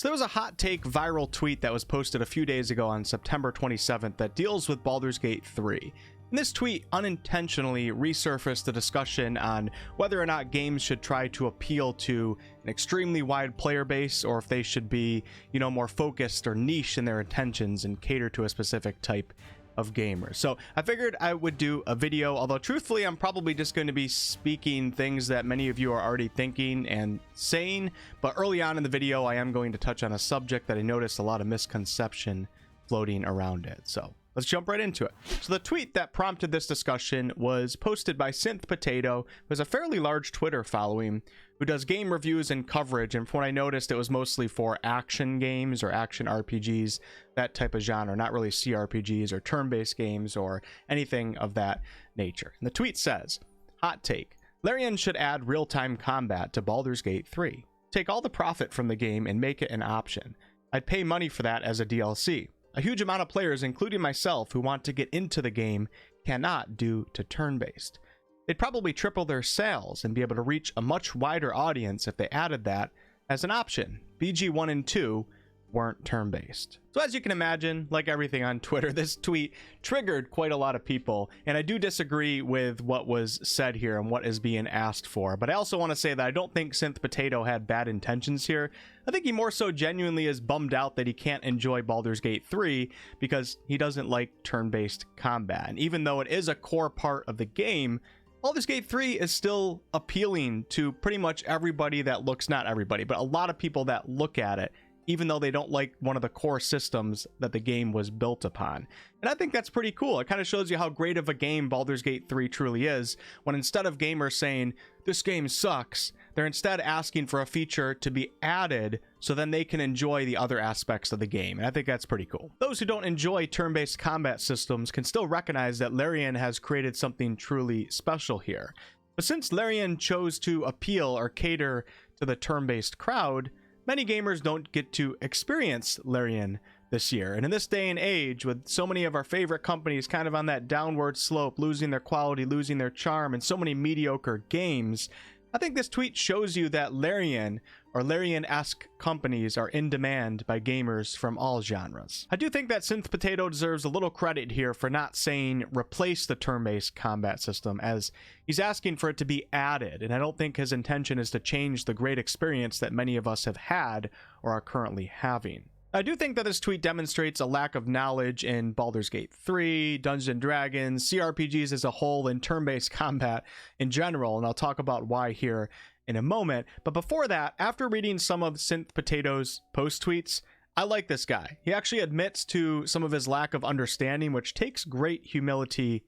So there was a hot take viral tweet that was posted a few days ago on September 27th that deals with Baldur's Gate 3. And this tweet unintentionally resurfaced the discussion on whether or not games should try to appeal to an extremely wide player base, or if they should be, more focused or niche in their intentions and cater to a specific type of gamers. So I figured I would do a video, although truthfully I'm probably just going to be speaking things that many of you are already thinking and saying, but early on in the video I am going to touch on a subject that I noticed a lot of misconception floating around it. So let's jump right into it. So the tweet that prompted this discussion was posted by Synth Potato, who has a fairly large Twitter following, who does game reviews and coverage, and from what I noticed, it was mostly for action games or action RPGs, that type of genre, not really CRPGs or turn-based games or anything of that nature. And the tweet says, hot take, Larian should add real-time combat to Baldur's Gate 3. Take all the profit from the game and make it an option. I'd pay money for that as a DLC. A huge amount of players, including myself, who want to get into the game cannot due to turn-based. They'd probably triple their sales and be able to reach a much wider audience if they added that as an option. BG 1 and 2 weren't turn-based. So as you can imagine, like everything on Twitter, this tweet triggered quite a lot of people, and I do disagree with what was said here and what is being asked for. But I also want to say that I don't think Synth Potato had bad intentions here. I think he more so genuinely is bummed out that he can't enjoy Baldur's Gate 3 because he doesn't like turn-based combat. And even though it is a core part of the game, Baldur's Gate 3 is still appealing to pretty much everybody that looks, not everybody, but a lot of people that look at it, even though they don't like one of the core systems that the game was built upon. And I think that's pretty cool. It kind of shows you how great of a game Baldur's Gate 3 truly is, when instead of gamers saying, this game sucks, they're instead asking for a feature to be added so then they can enjoy the other aspects of the game. And I think that's pretty cool. Those who don't enjoy turn-based combat systems can still recognize that Larian has created something truly special here. But since Larian chose to appeal or cater to the turn-based crowd, many gamers don't get to experience Larian this year. And in this day and age, with so many of our favorite companies kind of on that downward slope, losing their quality, losing their charm, and so many mediocre games, I think this tweet shows you that Larian or Larian-esque companies are in demand by gamers from all genres. I do think that Synth Potato deserves a little credit here for not saying replace the turn-based combat system, as he's asking for it to be added, and I don't think his intention is to change the great experience that many of us have had or are currently having. I do think that this tweet demonstrates a lack of knowledge in Baldur's Gate 3, Dungeons & Dragons, CRPGs as a whole, and turn-based combat in general, and I'll talk about why here in a moment. But before that, after reading some of Synth Potato's post tweets, I like this guy. He actually admits to some of his lack of understanding, which takes great humility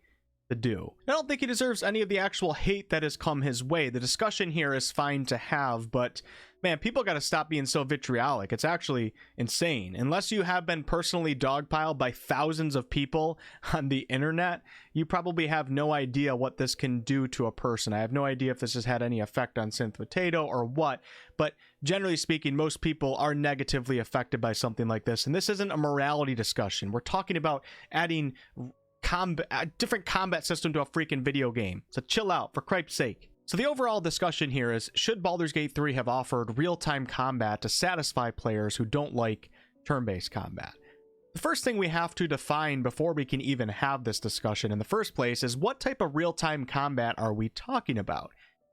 to do. I don't think he deserves any of the actual hate that has come his way. The discussion here is fine to have, but man, people got to stop being so vitriolic. It's actually insane. Unless you have been personally dogpiled by thousands of people on the internet, you probably have no idea what this can do to a person. I have no idea if this has had any effect on Synth Potato or what, but generally speaking, most people are negatively affected by something like this. And this isn't a morality discussion. We're talking about adding a different combat system to a freaking video game. So chill out, for cripe's sake. So the overall discussion here is, should Baldur's Gate 3 have offered real-time combat to satisfy players who don't like turn-based combat? The first thing we have to define before we can even have this discussion in the first place is, what type of real-time combat are we talking about?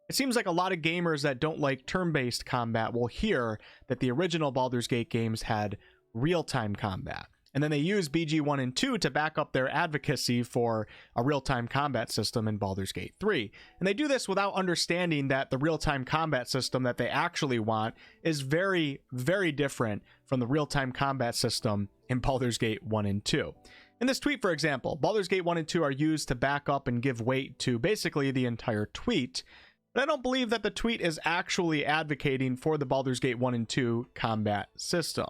It seems like a lot of gamers that don't like turn-based combat will hear that the original Baldur's Gate games had real-time combat. And then they use BG 1 and 2 to back up their advocacy for a real-time combat system in Baldur's Gate 3. And they do this without understanding that the real-time combat system that they actually want is very, very different from the real-time combat system in Baldur's Gate 1 and 2. In this tweet, for example, Baldur's Gate 1 and 2 are used to back up and give weight to basically the entire tweet. But I don't believe that the tweet is actually advocating for the Baldur's Gate 1 and 2 combat system.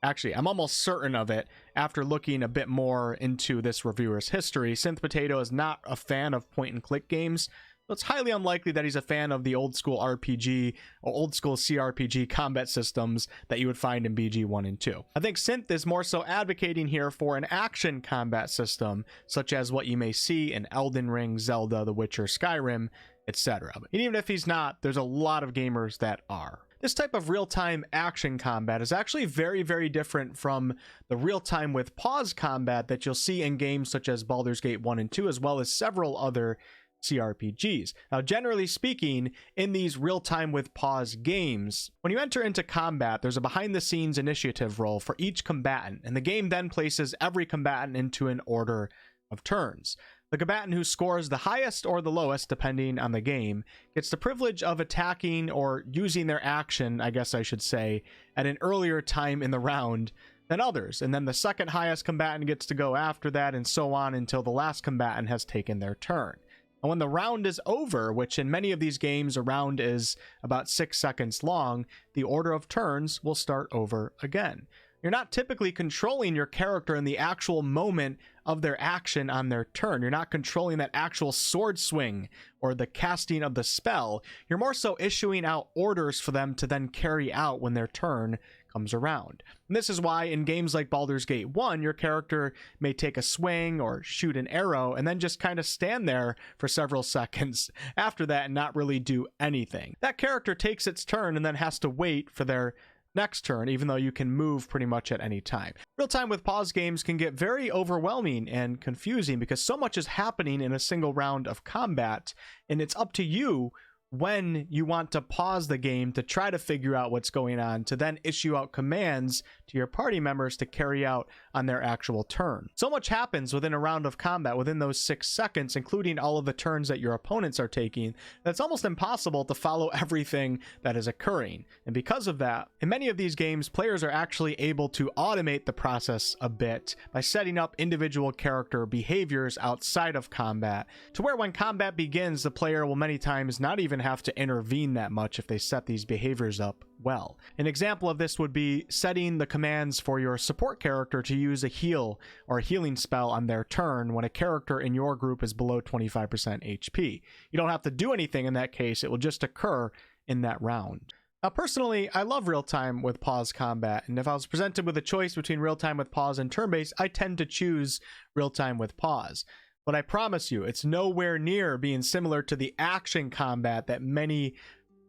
Actually, I'm almost certain of it after looking a bit more into this reviewer's history. Synth Potato is not a fan of point-and-click games, so it's highly unlikely that he's a fan of the old-school RPG or old-school CRPG combat systems that you would find in BG 1 and 2. I think Synth is more so advocating here for an action combat system, such as what you may see in Elden Ring, Zelda, The Witcher, Skyrim, etc. And even if he's not, there's a lot of gamers that are. This type of real-time action combat is actually very, very different from the real-time with pause combat that you'll see in games such as Baldur's Gate 1 and 2, as well as several other CRPGs. Now, generally speaking, in these real-time with pause games, when you enter into combat, there's a behind-the-scenes initiative roll for each combatant, and the game then places every combatant into an order of turns. The combatant who scores the highest or the lowest, depending on the game, gets the privilege of attacking or using their action, I guess I should say, at an earlier time in the round than others. And then the second highest combatant gets to go after that, and so on until the last combatant has taken their turn. And when the round is over, which in many of these games a round is about 6 seconds long, the order of turns will start over again. You're not typically controlling your character in the actual moment of their action on their turn. You're not controlling that actual sword swing or the casting of the spell. You're more so issuing out orders for them to then carry out when their turn comes around. And this is why in games like Baldur's Gate 1, your character may take a swing or shoot an arrow and then just kind of stand there for several seconds after that and not really do anything. That character takes its turn and then has to wait for their next turn, even though you can move pretty much at any time. Real-time with pause games can get very overwhelming and confusing because so much is happening in a single round of combat, and it's up to you when you want to pause the game to try to figure out what's going on, to then issue out commands to your party members to carry out on their actual turn. So much happens within a round of combat within those 6 seconds, including all of the turns that your opponents are taking, that it's almost impossible to follow everything that is occurring. And because of that, in many of these games, players are actually able to automate the process a bit by setting up individual character behaviors outside of combat, to where when combat begins, the player will many times not even have to intervene that much if they set these behaviors up well. An example of this would be setting the commands for your support character to use a heal or a healing spell on their turn when a character in your group is below 25% HP. You don't have to do anything in that case, it will just occur in that round. Now, personally, I love real-time with pause combat, and if I was presented with a choice between real-time with pause and turn-based, I tend to choose real-time with pause. But I promise you, it's nowhere near being similar to the action combat that many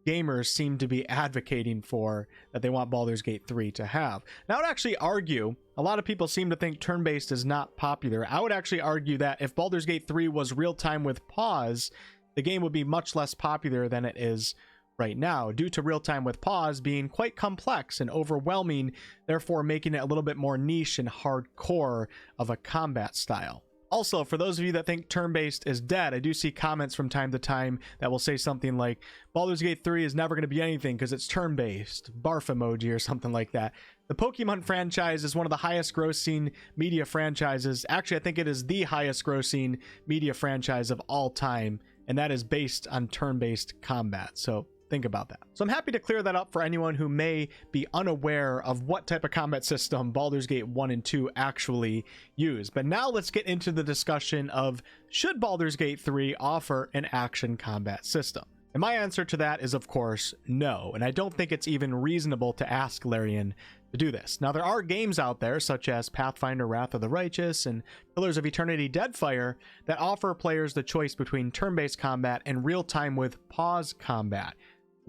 gamers seem to be advocating for, that they want Baldur's Gate 3 to have. Now, I would actually argue, a lot of people seem to think turn-based is not popular. I would actually argue that if Baldur's Gate 3 was real-time with pause, the game would be much less popular than it is right now, due to real-time with pause being quite complex and overwhelming, therefore making it a little bit more niche and hardcore of a combat style. Also, for those of you that think turn-based is dead, I do see comments from time to time that will say something like, Baldur's Gate 3 is never going to be anything because it's turn-based, barf emoji or something like that. The Pokemon franchise is one of the highest grossing media franchises. Actually, I think it is the highest grossing media franchise of all time, and that is based on turn-based combat. So think about that. So I'm happy to clear that up for anyone who may be unaware of what type of combat system Baldur's Gate 1 and 2 actually use. But now let's get into the discussion of, should Baldur's Gate 3 offer an action combat system? And my answer to that is, of course, no. And I don't think it's even reasonable to ask Larian to do this. Now, there are games out there, such as Pathfinder Wrath of the Righteous and Pillars of Eternity Deadfire, that offer players the choice between turn-based combat and real-time with pause combat.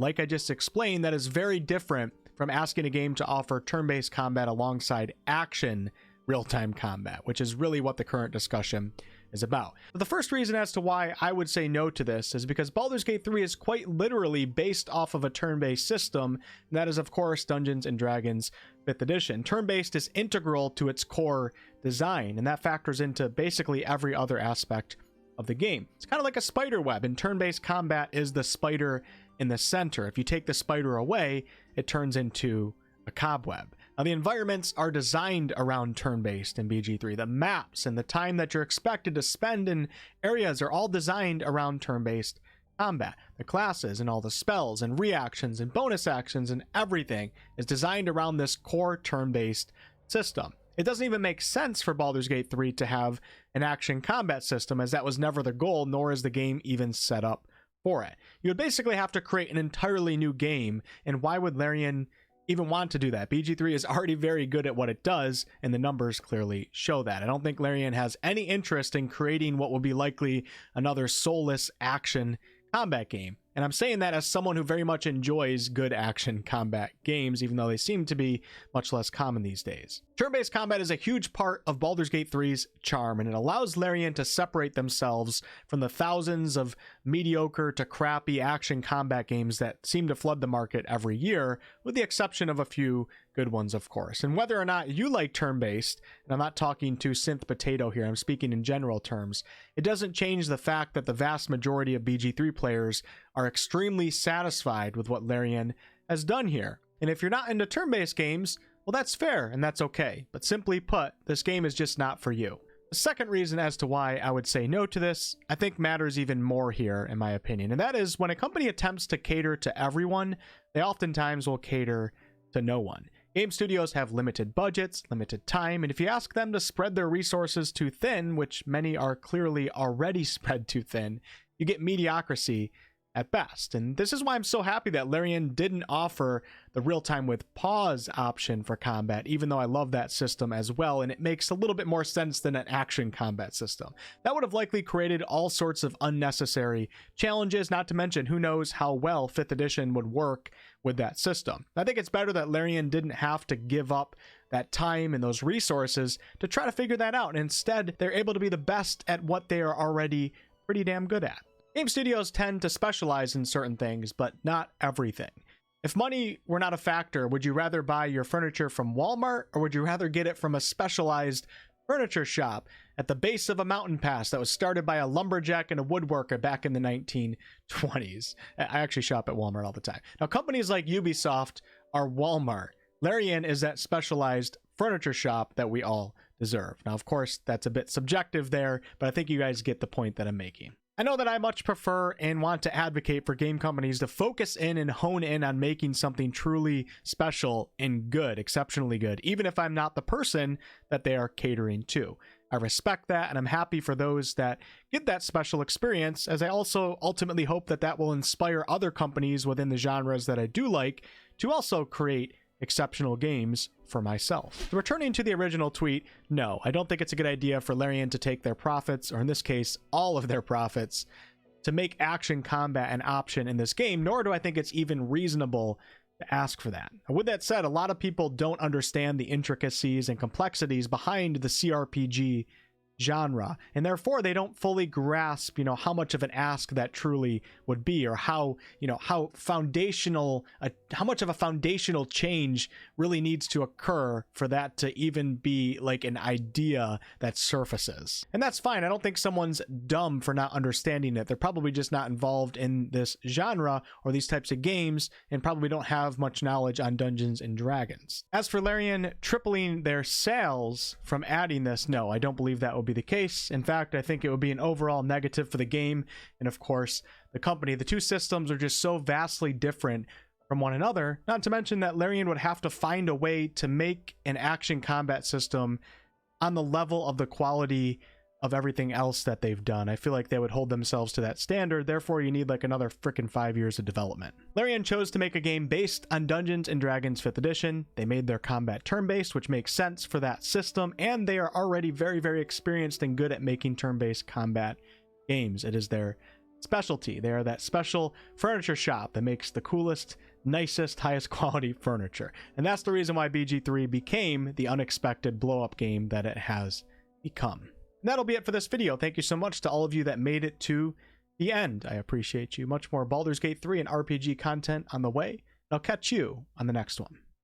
Like I just explained, that is very different from asking a game to offer turn-based combat alongside action real-time combat, which is really what the current discussion is about. But the first reason as to why I would say no to this is because Baldur's Gate 3 is quite literally based off of a turn-based system, and that is, of course, Dungeons & Dragons 5th edition. Turn-based is integral to its core design, and that factors into basically every other aspect of the game. It's kind of like a spider web, and turn-based combat is the spider in the center. If you take the spider away, it turns into a cobweb. Now, the environments are designed around turn-based in BG3. The maps and the time that you're expected to spend in areas are all designed around turn-based combat. The classes and all the spells and reactions and bonus actions and everything is designed around this core turn-based system. It doesn't even make sense for Baldur's Gate 3 to have an action combat system, as that was never the goal, nor is the game even set up for it. You would basically have to create an entirely new game, and why would Larian even want to do that? BG3 is already very good at what it does, and the numbers clearly show that. I don't think Larian has any interest in creating what will be likely another soulless action combat game. And I'm saying that as someone who very much enjoys good action combat games, even though they seem to be much less common these days. Turn-based combat is a huge part of Baldur's Gate 3's charm, and it allows Larian to separate themselves from the thousands of mediocre to crappy action combat games that seem to flood the market every year, with the exception of a few good ones, of course. And whether or not you like turn-based, and I'm not talking to synth potato here, I'm speaking in general terms, it doesn't change the fact that the vast majority of BG3 players are extremely satisfied with what Larian has done here. And if you're not into turn-based games, well, that's fair and that's okay. But simply put, this game is just not for you. The second reason as to why I would say no to this, I think matters even more here, in my opinion. And that is when a company attempts to cater to everyone, they oftentimes will cater to no one. Game studios have limited budgets, limited time, and if you ask them to spread their resources too thin, which many are clearly already spread too thin, you get mediocrity at best. And this is why I'm so happy that Larian didn't offer the real-time with pause option for combat, even though I love that system as well, and it makes a little bit more sense than an action combat system. That would have likely created all sorts of unnecessary challenges, not to mention who knows how well 5th edition would work with that system. I think it's better that Larian didn't have to give up that time and those resources to try to figure that out, and instead they're able to be the best at what they are already pretty damn good at. Game studios tend to specialize in certain things, but not everything. If money were not a factor, would you rather buy your furniture from Walmart, or would you rather get it from a specialized furniture shop at the base of a mountain pass that was started by a lumberjack and a woodworker back in the 1920s? I actually shop at Walmart all the time. Now, companies like Ubisoft are Walmart. Larian is that specialized furniture shop that we all deserve. Now, of course, that's a bit subjective there, but I think you guys get the point that I'm making. I know that I much prefer and want to advocate for game companies to focus in and hone in on making something truly special and good, exceptionally good, even if I'm not the person that they are catering to. I respect that, and I'm happy for those that get that special experience, as I also ultimately hope that that will inspire other companies within the genres that I do like to also create exceptional games for myself. Returning to the original tweet, no, I don't think it's a good idea for Larian to take their profits, or in this case, all of their profits, to make action combat an option in this game, nor do I think it's even reasonable to ask for that. With that said, a lot of people don't understand the intricacies and complexities behind the CRPG genre, and therefore they don't fully grasp, how much of an ask that truly would be, or how much of a foundational change really needs to occur for that to even be like an idea that surfaces. And that's fine. I don't think someone's dumb for not understanding it. They're probably just not involved in this genre or these types of games, and probably don't have much knowledge on Dungeons and Dragons. As for Larian tripling their sales from adding this, no, I don't believe that would be the case. In fact, I think it would be an overall negative for the game, and of course the company. The two systems are just so vastly different from one another, not to mention that Larian would have to find a way to make an action combat system on the level of the quality of everything else that they've done. I feel like they would hold themselves to that standard, therefore you need like another freaking 5 years of development. Larian chose to make a game based on Dungeons and Dragons 5th edition. They made their combat turn-based, which makes sense for that system, and they are already very, very experienced and good at making turn-based combat games. It is their specialty. They are that special furniture shop that makes the coolest, nicest, highest quality furniture. And that's the reason why BG3 became the unexpected blow-up game that it has become. And that'll be it for this video. Thank you so much to all of you that made it to the end. I appreciate you. Much more Baldur's Gate 3 and RPG content on the way. I'll catch you on the next one.